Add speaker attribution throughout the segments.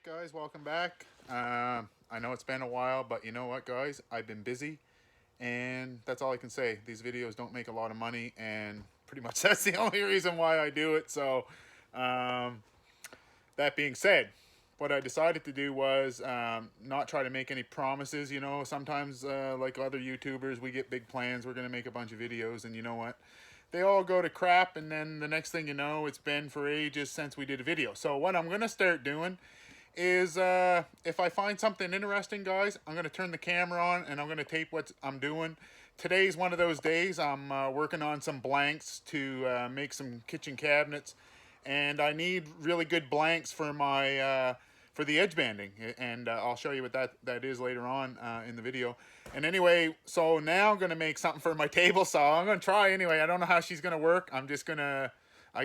Speaker 1: Alright guys, welcome back. I know it's been a while, but you know what guys, I've been busy and that's all I can say. These videos don't make a lot of money and pretty much that's the only reason why I do it. So that being said, what I decided to do was not try to make any promises. You know, sometimes like other YouTubers, we get big plans, we're gonna make a bunch of videos, and you know what, they all go to crap, and then the next thing you know, it's been for ages since we did a video. So what I'm gonna start doing is if I find something interesting, guys, I'm gonna turn the camera on and I'm gonna tape what I'm doing. Today's one of those days. I'm working on some blanks to make some kitchen cabinets, and I need really good blanks for my for the edge banding, and I'll show you what that is later on in the video. And anyway, so now I'm gonna make something for my table saw. I'm gonna try anyway. I don't know how she's gonna work. I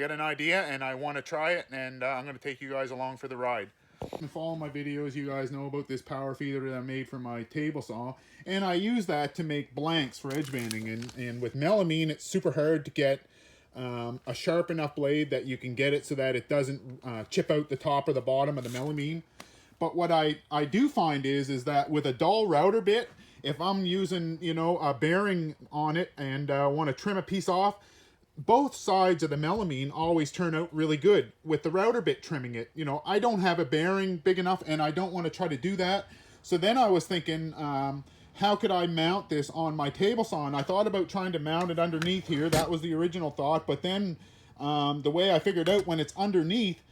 Speaker 1: got an idea and I want to try it, and I'm gonna take you guys along for the ride. If you follow my videos, you guys know about this power feeder that I made for my table saw, and I use that to make blanks for edge banding. And with melamine, it's super hard to get a sharp enough blade that you can get it so that it doesn't chip out the top or the bottom of the melamine. But what I do find is that with a dull router bit, if I'm using, you know, a bearing on it and want to trim a piece off, both sides of the melamine always turn out really good with the router bit trimming it. You know, I don't have a bearing big enough and I don't want to try to do that. So then I was thinking, how could I mount this on my table saw? And I thought about trying to mount it underneath here. That was the original thought. But then the way I figured out, when it's underneath,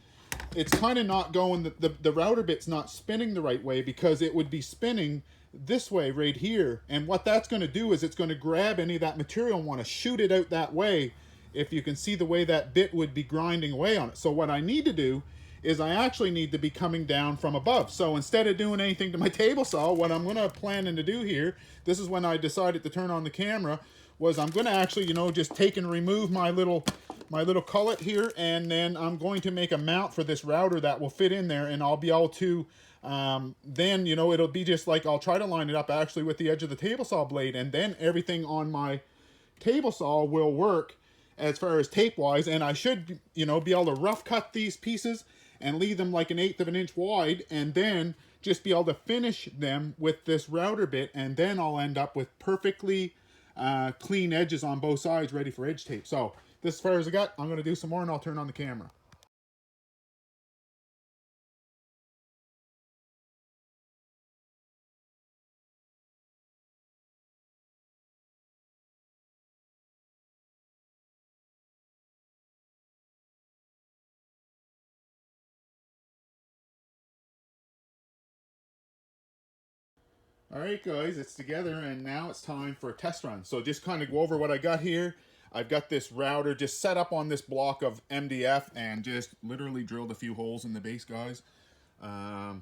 Speaker 1: it's kind of not going, the router bit's not spinning the right way, because it would be spinning this way right here. And what that's going to do is it's going to grab any of that material and want to shoot it out that way. If you can see the way that bit would be grinding away on it. So what I need to do is I actually need to be coming down from above. So instead of doing anything to my table saw, what I'm gonna planning to do here, this is when I decided to turn on the camera, was I'm gonna actually, you know, just take and remove my little cullet here, and then I'm going to make a mount for this router that will fit in there, and I'll be able to, then, you know, it'll be just like, I'll try to line it up actually with the edge of the table saw blade, and then everything on my table saw will work as far as tape wise, and I should, you know, be able to rough cut these pieces and leave them like 1/8 of an inch wide, and then just be able to finish them with this router bit, and then I'll end up with perfectly clean edges on both sides ready for edge tape. So this as far as I got. I'm going to do some more and I'll turn on the camera. Alright guys, it's together and now it's time for a test run. So just kind of go over what I got here. I've got this router just set up on this block of MDF and just literally drilled a few holes in the base, guys. And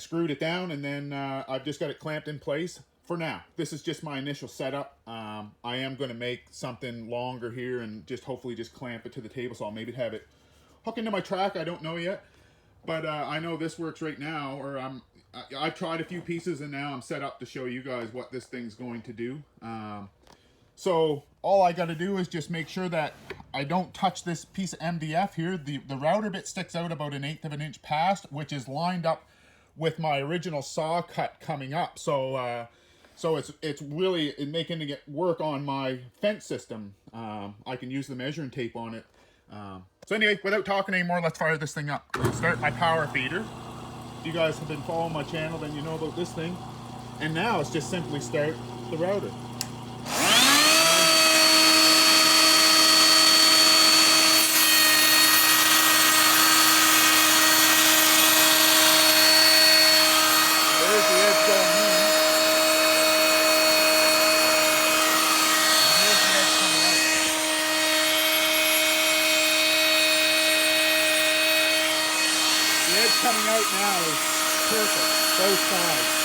Speaker 1: screwed it down, and then I've just got it clamped in place for now. This is just my initial setup. I am going to make something longer here and just hopefully just clamp it to the table saw. Maybe have it hook into my track, I don't know yet. But I know this works right now, or I've tried a few pieces and now I'm set up to show you guys what this thing's going to do. So all I got to do is just make sure that I don't touch this piece of MDF here. The router bit sticks out about 1/8 of an inch past, which is lined up with my original saw cut coming up. So so it's really making it work on my fence system. I can use the measuring tape on it. So anyway, without talking anymore, let's fire this thing up. I'll start my power feeder. If you guys have been following my channel, then you know about this thing. And now it's just simply start the router. There's the edge going in. And here's the edge coming out. The edge coming out now is perfect, both sides.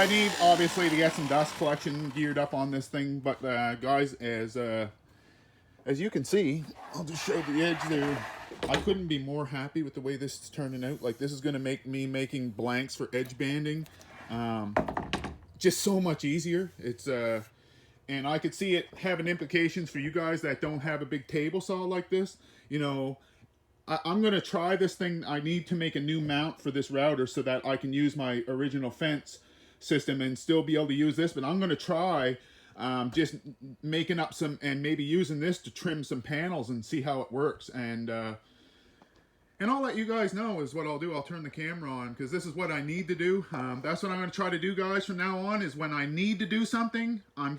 Speaker 1: I need obviously to get some dust collection geared up on this thing, but guys, as you can see, I'll just show the edge there. I couldn't be more happy with the way this is turning out. Like, this is going to make me making blanks for edge banding just so much easier. It's and I could see it having implications for you guys that don't have a big table saw like this. You know, I'm going to try this thing. I need to make a new mount for this router so that I can use my original fence system and still be able to use this, but I'm going to try just making up some and maybe using this to trim some panels and see how it works. And I'll let you guys know is what I'll do. I'll turn the camera on because this is what I need to do. That's what I'm going to try to do, guys, from now on, is when I need to do something, I'm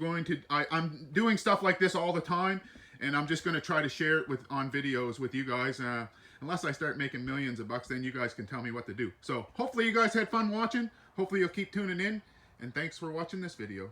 Speaker 1: doing stuff like this all the time, and I'm just going to try to share it on videos with you guys. Unless I start making millions of bucks, then you guys can tell me what to do. So hopefully you guys had fun watching. Hopefully you'll keep tuning in, and thanks for watching this video.